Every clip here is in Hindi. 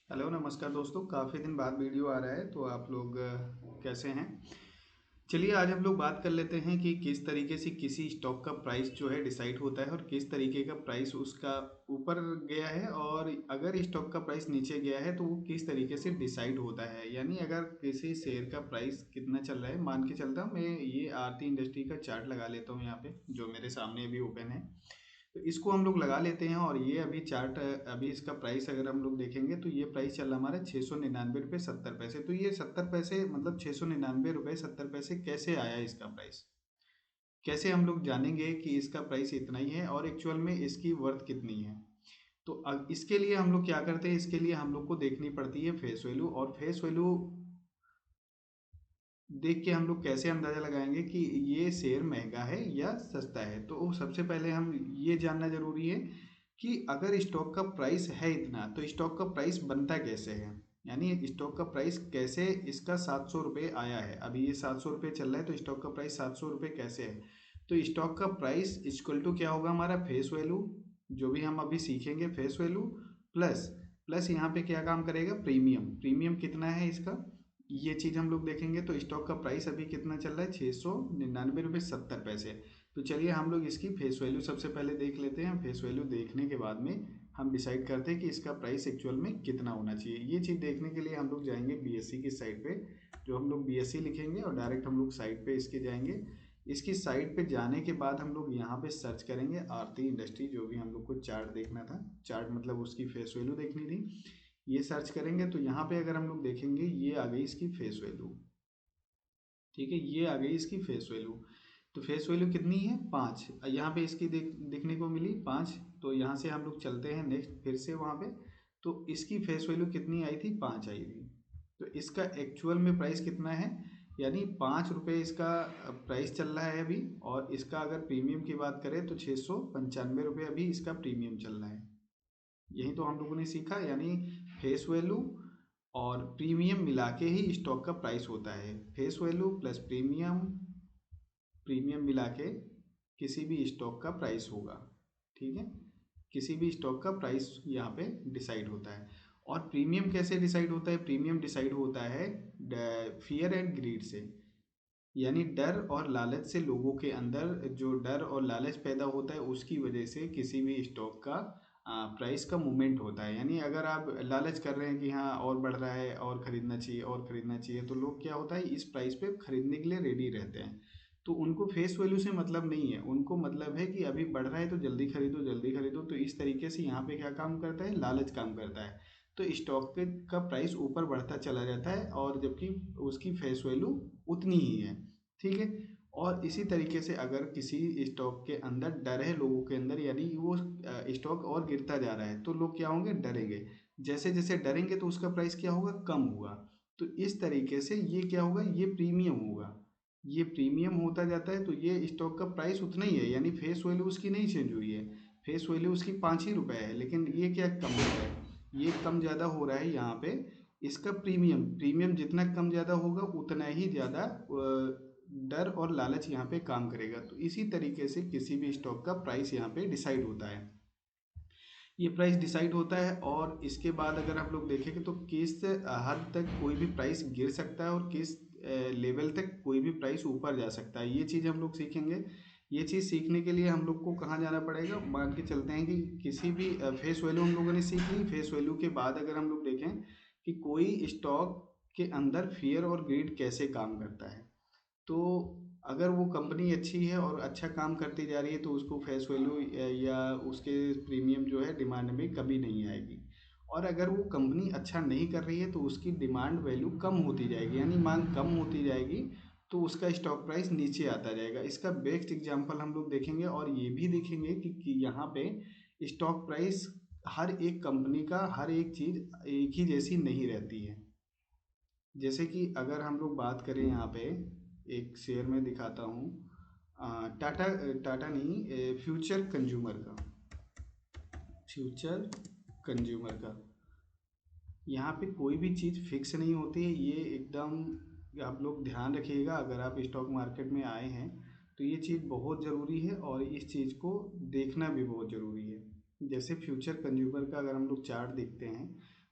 हेलो नमस्कार दोस्तों। काफ़ी दिन बाद वीडियो आ रहा है तो आप लोग कैसे हैं। चलिए आज हम लोग बात कर लेते हैं कि किस तरीके से किसी स्टॉक का प्राइस जो है डिसाइड होता है और किस तरीके का प्राइस उसका ऊपर गया है, और अगर स्टॉक का प्राइस नीचे गया है तो वो किस तरीके से डिसाइड होता है। यानी अगर किसी शेयर का प्राइस कितना चल रहा है, मान के चलता हूँ मैं ये आरती इंडस्ट्री का चार्ट लगा लेता हूँ यहाँ पे जो मेरे सामने अभी ओपन है। तो इसको हम लोग लगा लेते हैं और ये अभी चार्ट अभी इसका प्राइस अगर हम लोग देखेंगे तो ये प्राइस चल रहा हमारा 699 रुपये 70 पैसे। तो ये 70 पैसे मतलब 699 रुपये 70 पैसे कैसे आया इसका प्राइस, कैसे हम लोग जानेंगे कि इसका प्राइस इतना ही है और एक्चुअल में इसकी वर्थ कितनी है। तो अब इसके लिए हम लोग क्या करते हैं, इसके लिए हम लोग को देखनी पड़ती है फेस वैल्यू। और फेस वैल्यू देख के हम लोग कैसे अंदाज़ा लगाएंगे कि ये शेयर महंगा है या सस्ता है। तो सबसे पहले हम ये जानना ज़रूरी है कि अगर स्टॉक का प्राइस है इतना तो स्टॉक का प्राइस बनता कैसे है। यानी स्टॉक का प्राइस कैसे इसका 700 रुपये आया है। अभी ये 700 रुपये चल रहा है तो स्टॉक का प्राइस 700 रुपये कैसे है। तो स्टॉक का प्राइस इक्वल टू क्या होगा, हमारा फेस वैल्यू जो भी हम अभी सीखेंगे, फेस वैल्यू प्लस प्लस यहाँ पे क्या काम करेगा, प्रीमियम। प्रीमियम कितना है इसका, ये चीज़ हम लोग देखेंगे। तो स्टॉक का प्राइस अभी कितना चल रहा है, 699 रुपये 70 पैसे। तो चलिए हम लोग इसकी फेस वैल्यू सबसे पहले देख लेते हैं। फेस वैल्यू देखने के बाद में हम डिसाइड करते हैं कि इसका प्राइस एक्चुअल में कितना होना चाहिए। ये चीज़ देखने के लिए हम लोग जाएंगे बीएससी की साइट पे, जो हम लोग बीएससी लिखेंगे और डायरेक्ट हम लोग साइट पे इसके जाएंगे। इसकी साइट पे जाने के बाद हम लोग यहाँ पे सर्च करेंगे आरती इंडस्ट्री, जो भी हम लोग को चार्ट देखना था, चार्ट मतलब उसकी फेस वैल्यू देखनी थी। ये सर्च करेंगे तो यहाँ पे अगर हम लोग देखेंगे ये आ गई इसकी फेस वैल्यू। ठीक है, ये आ गई इसकी फेस वैल्यू। तो फेस वैल्यू कितनी है, 5। यहाँ पे इसकी देखने को मिली 5। तो यहाँ से हम लोग चलते हैं नेक्स्ट फिर से वहाँ पे। तो इसकी फेस वैल्यू कितनी आई थी, 5 आई थी। तो इसका एक्चुअल में प्राइस कितना है, यानी 5 रुपये इसका प्राइस चल रहा है अभी। और इसका अगर प्रीमियम की बात करें तो 695 रुपये अभी इसका प्रीमियम चल रहा है। यही तो हम लोगों ने सीखा, यानी फेस वैल्यू और प्रीमियम मिला के ही स्टॉक का प्राइस होता है। Face value plus premium, premium मिला के किसी भी स्टॉक का प्राइस होगा। ठीक है, किसी भी स्टॉक का प्राइस यहाँ पे डिसाइड होता है। और प्रीमियम कैसे डिसाइड होता है, प्रीमियम डिसाइड होता है फियर एंड ग्रीड से। यानी डर और लालच से, लोगों के अंदर जो डर और लालच पैदा होता है उसकी वजह से किसी भी स्टॉक का प्राइस का मूवमेंट होता है। यानी अगर आप लालच कर रहे हैं कि हाँ और बढ़ रहा है और ख़रीदना चाहिए और ख़रीदना चाहिए, तो लोग क्या होता है इस प्राइस पे ख़रीदने के लिए रेडी रहते हैं। तो उनको फेस वैल्यू से मतलब नहीं है, उनको मतलब है कि अभी बढ़ रहा है तो जल्दी खरीदो जल्दी खरीदो। तो इस तरीके से यहाँ पे क्या काम करता है, लालच काम करता है। तो स्टॉक के का प्राइस ऊपर बढ़ता चला जाता है और जबकि उसकी फेस वैल्यू उतनी ही है। ठीक है, और इसी तरीके से अगर किसी स्टॉक के अंदर डर है लोगों के अंदर, यानी वो स्टॉक और गिरता जा रहा है, तो लोग क्या होंगे, डरेंगे। जैसे जैसे डरेंगे तो उसका प्राइस क्या होगा, कम होगा। तो इस तरीके से ये क्या होगा, ये प्रीमियम होगा। ये प्रीमियम होता जाता है तो ये स्टॉक का प्राइस उतना ही है, यानी फेस वैल्यू उसकी नहीं चेंज हुई है। फेस वैल्यू उसकी 5 ही रुपये है, लेकिन ये क्या कम हो रहा है, ये कम ज़्यादा हो रहा है यहाँ पे। इसका प्रीमियम, प्रीमियम जितना कम ज़्यादा होगा उतना ही ज़्यादा डर और लालच यहाँ पे काम करेगा। तो इसी तरीके से किसी भी स्टॉक का प्राइस यहाँ पे डिसाइड होता है। ये प्राइस डिसाइड होता है और इसके बाद अगर आप लोग देखेंगे तो किस हद तक कोई भी प्राइस गिर सकता है और किस लेवल तक कोई भी प्राइस ऊपर जा सकता है, ये चीज़ हम लोग सीखेंगे। ये चीज़ सीखने के लिए हम लोग को कहाँ जाना पड़ेगा, मान के चलते हैं कि किसी भी फेस वैल्यू हम लोगों ने सीख ली। फेस वैल्यू के बाद अगर हम लोग देखें कि कोई स्टॉक के अंदर फियर और ग्रीड कैसे काम करता है, तो अगर वो कंपनी अच्छी है और अच्छा काम करती जा रही है तो उसको फेस वैल्यू या उसके प्रीमियम जो है डिमांड में कभी नहीं आएगी। और अगर वो कंपनी अच्छा नहीं कर रही है तो उसकी डिमांड वैल्यू कम होती जाएगी, यानी मांग कम होती जाएगी। तो उसका स्टॉक प्राइस नीचे आता जाएगा। इसका बेस्ट एग्जांपल हम लोग देखेंगे और ये भी देखेंगे कि यहाँ पे स्टॉक प्राइस हर एक कंपनी का हर एक चीज़ एक ही जैसी नहीं रहती है। जैसे कि अगर हम लोग बात करें यहाँ पे, एक शेयर में दिखाता हूँ, टाटा, टाटा नहीं, फ्यूचर कंज्यूमर का, फ्यूचर कंज्यूमर का। यहाँ पे कोई भी चीज़ फिक्स नहीं होती है, ये एकदम आप लोग ध्यान रखिएगा। अगर आप स्टॉक मार्केट में आए हैं तो ये चीज़ बहुत ज़रूरी है और इस चीज़ को देखना भी बहुत ज़रूरी है। जैसे फ्यूचर कंज्यूमर का अगर हम लोग चार्ट देखते हैं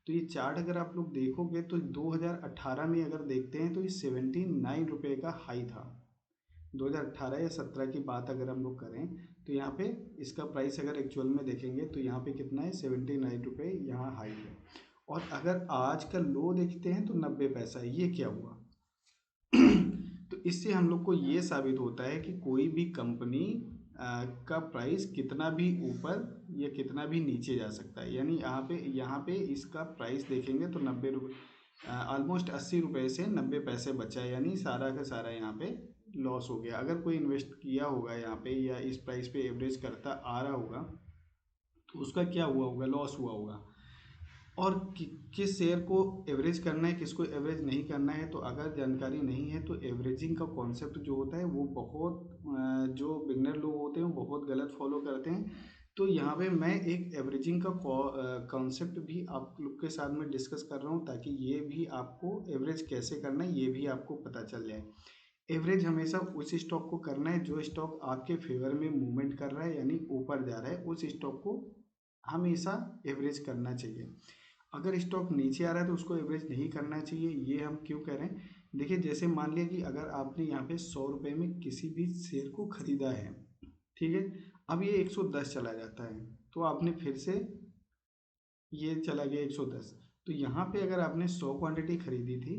तो ये चार्ट अगर आप लोग देखोगे तो 2018 में अगर देखते हैं तो ये 79 रुपये का हाई था। 2018 या 17 की बात अगर हम लोग करें तो यहाँ पे इसका प्राइस अगर एक्चुअल में देखेंगे तो यहाँ पे कितना है, 79 रुपये यहाँ हाई है। और अगर आज का लो देखते हैं तो 90 पैसा है। ये क्या हुआ? तो इससे हम लोग को ये साबित होता है कि कोई भी कंपनी का प्राइस कितना भी ऊपर या कितना भी नीचे जा सकता है। यानी यहाँ पे इसका प्राइस देखेंगे तो 90 रुपये, ऑलमोस्ट 80 रुपये से 90 पैसे बचा है। यानी सारा का सारा यहाँ पे लॉस हो गया। अगर कोई इन्वेस्ट किया होगा यहाँ पे या इस प्राइस पे एवरेज करता आ रहा होगा तो उसका क्या हुआ होगा, लॉस हुआ होगा। और किस शेयर को एवरेज करना है, किसको एवरेज नहीं करना है, तो अगर जानकारी नहीं है तो एवरेजिंग का कॉन्सेप्ट जो होता है वो बहुत जो बिगनर लोग होते हैं वो बहुत गलत फॉलो करते हैं। तो यहाँ पे मैं एक एवरेजिंग का कॉन्सेप्ट भी आप लोग के साथ में डिस्कस कर रहा हूँ ताकि ये भी आपको एवरेज कैसे करना है ये भी आपको पता चल जाए। एवरेज हमेशा उस स्टॉक को करना है जो स्टॉक आपके फेवर में मूवमेंट कर रहा है, यानी ऊपर जा रहा है, उस स्टॉक को हमेशा एवरेज करना चाहिए। अगर स्टॉक नीचे आ रहा है तो उसको एवरेज नहीं करना चाहिए। ये हम क्यों कह रहे हैं, देखिए जैसे मान लिया कि अगर आपने यहाँ पे 100 रुपये में किसी भी शेयर को खरीदा है, ठीक है, अब ये 110 चला जाता है तो आपने फिर से ये चला गया 110। तो यहाँ पे अगर आपने 100 क्वांटिटी खरीदी थी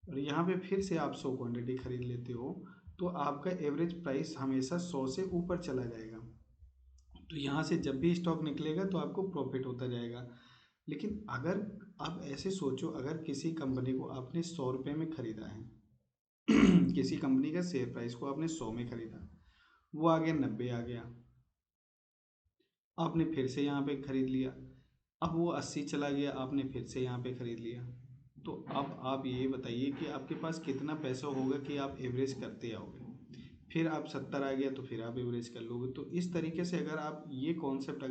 और यहाँ पे फिर से आप 100 क्वांटिटी खरीद लेते हो तो आपका एवरेज प्राइस हमेशा 100 से ऊपर चला जाएगा। तो यहाँ से जब भी स्टॉक निकलेगा तो आपको प्रॉफिट होता जाएगा। लेकिन अगर आप ऐसे सोचो, अगर किसी कंपनी को आपने 100 रुपये में खरीदा है किसी कंपनी का शेयर प्राइस को आपने 100 में खरीदा, वो आ गया 90 आ गया, आपने फिर से यहाँ पे खरीद लिया, अब वो 80 चला गया, आपने फिर से यहाँ पे खरीद लिया। तो अब आप ये बताइए कि आपके पास कितना पैसा होगा कि आप एवरेज करते आओगे। फिर आप 70 आ गया तो फिर आप एवरेज कर लोगे। तो इस तरीके से अगर आप ये कॉन्सेप्ट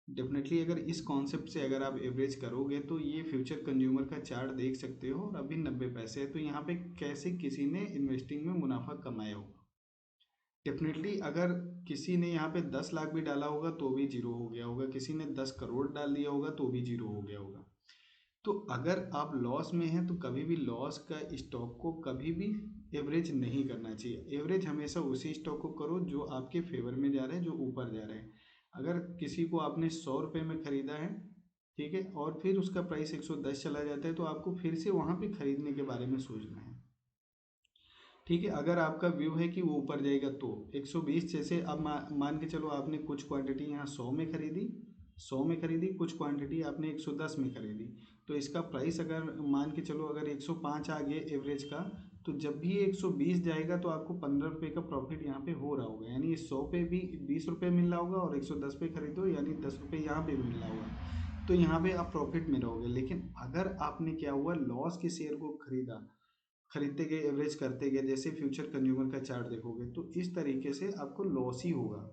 डेफिनेटली अगर इस कॉन्सेप्ट से अगर आप एवरेज करोगे तो ये फ्यूचर कंज्यूमर का चार्ट देख सकते हो और अभी 90 पैसे है। तो यहाँ पे कैसे किसी ने इन्वेस्टिंग में मुनाफा कमाया होगा। डेफिनेटली अगर किसी ने यहाँ पे 10 लाख भी डाला होगा तो भी जीरो हो गया होगा, किसी ने 10 करोड़ डाल दिया होगा तो भी जीरो हो गया होगा। तो अगर आप लॉस में हैं तो कभी भी लॉस का स्टॉक को कभी भी एवरेज नहीं करना चाहिए। एवरेज हमेशा उसी स्टॉक को करो जो आपके फेवर में जा रहा है, जो ऊपर जा रहा है। अगर किसी को आपने 100 रुपये में ख़रीदा है, ठीक है, और फिर उसका प्राइस 110 चला जाता है तो आपको फिर से वहाँ पे ख़रीदने के बारे में सोचना है। ठीक है, अगर आपका व्यू है कि वो ऊपर जाएगा तो 120, जैसे अब मान के चलो आपने कुछ क्वांटिटी यहाँ 100 में खरीदी, 100 में खरीदी, कुछ क्वांटिटी आपने 110 में खरीदी। तो इसका प्राइस अगर मान के चलो अगर 105 आ गया एवरेज का, तो जब भी ये 120 जाएगा तो आपको 15 रुपये का प्रॉफिट यहाँ पे हो रहा होगा। यानी 100 पे भी 20 रुपये मिल रहा होगा और 110 पे खरीदो यानी 10 रुपये यहाँ पे मिल रहा होगा। तो यहाँ पे आप प्रॉफिट में रहोगे। लेकिन अगर आपने क्या हुआ, लॉस के शेयर को खरीदा, खरीदते गए, एवरेज करते गए, जैसे फ्यूचर कंज्यूमर का चार्ट देखोगे तो इस तरीके से आपको लॉस ही होगा।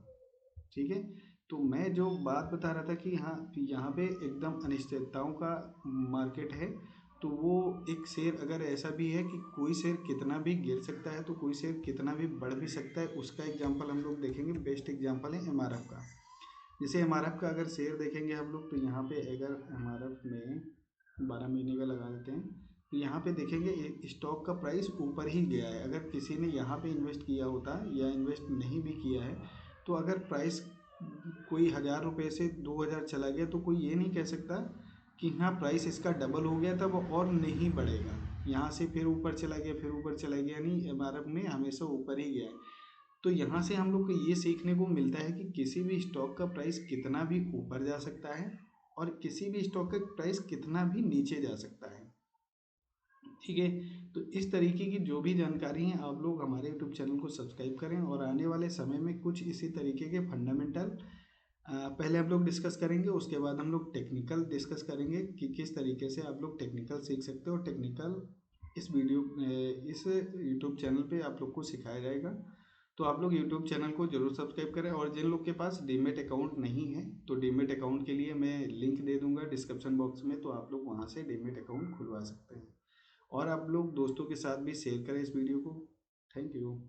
ठीक है, तो मैं जो बात बता रहा था कि हाँ यहाँ पे एकदम अनिश्चितताओं का मार्केट है। तो वो एक शेयर अगर ऐसा भी है कि कोई शेयर कितना भी गिर सकता है तो कोई शेयर कितना भी बढ़ भी सकता है। उसका एग्जांपल हम लोग देखेंगे, बेस्ट एग्जांपल है एमआरएफ का। जैसे एमआरएफ का अगर शेयर देखेंगे हम लोग तो यहाँ पे अगर एमआरएफ में 12 महीने का लगा देते हैं तो यहाँ पे देखेंगे स्टॉक का प्राइस ऊपर ही गया है। अगर किसी ने यहाँ पे इन्वेस्ट किया होता या इन्वेस्ट नहीं भी किया है तो अगर प्राइस कोई 1000 रुपये से 2000 चला गया तो कोई ये नहीं कह सकता कि हाँ प्राइस इसका डबल हो गया तब और नहीं बढ़ेगा। यहाँ से फिर ऊपर चला गया, फिर ऊपर चला गया, यानी एमआरएफ में हमेशा ऊपर ही गया है। तो यहाँ से हम लोग को ये सीखने को मिलता है कि किसी भी स्टॉक का प्राइस कितना भी ऊपर जा सकता है और किसी भी स्टॉक का प्राइस कितना भी नीचे जा सकता है। ठीक है, तो इस तरीके की जो भी जानकारी है आप लोग हमारे यूट्यूब चैनल को सब्सक्राइब करें और आने वाले समय में कुछ इसी तरीके के फंडामेंटल पहले हम लोग डिस्कस करेंगे, उसके बाद हम लोग टेक्निकल डिस्कस करेंगे कि किस तरीके से आप लोग टेक्निकल सीख सकते हो। टेक्निकल इस यूट्यूब चैनल पे आप लोग को सिखाया जाएगा। तो आप लोग यूट्यूब चैनल को जरूर सब्सक्राइब करें। और जिन लोग के पास डीमेट अकाउंट नहीं है तो डीमेट अकाउंट के लिए मैं लिंक दे दूंगा डिस्क्रिप्शन बॉक्स में, तो आप लोग वहाँ से डीमेट अकाउंट खुलवा सकते हैं। और आप लोग दोस्तों के साथ भी शेयर करें इस वीडियो को। Thank you.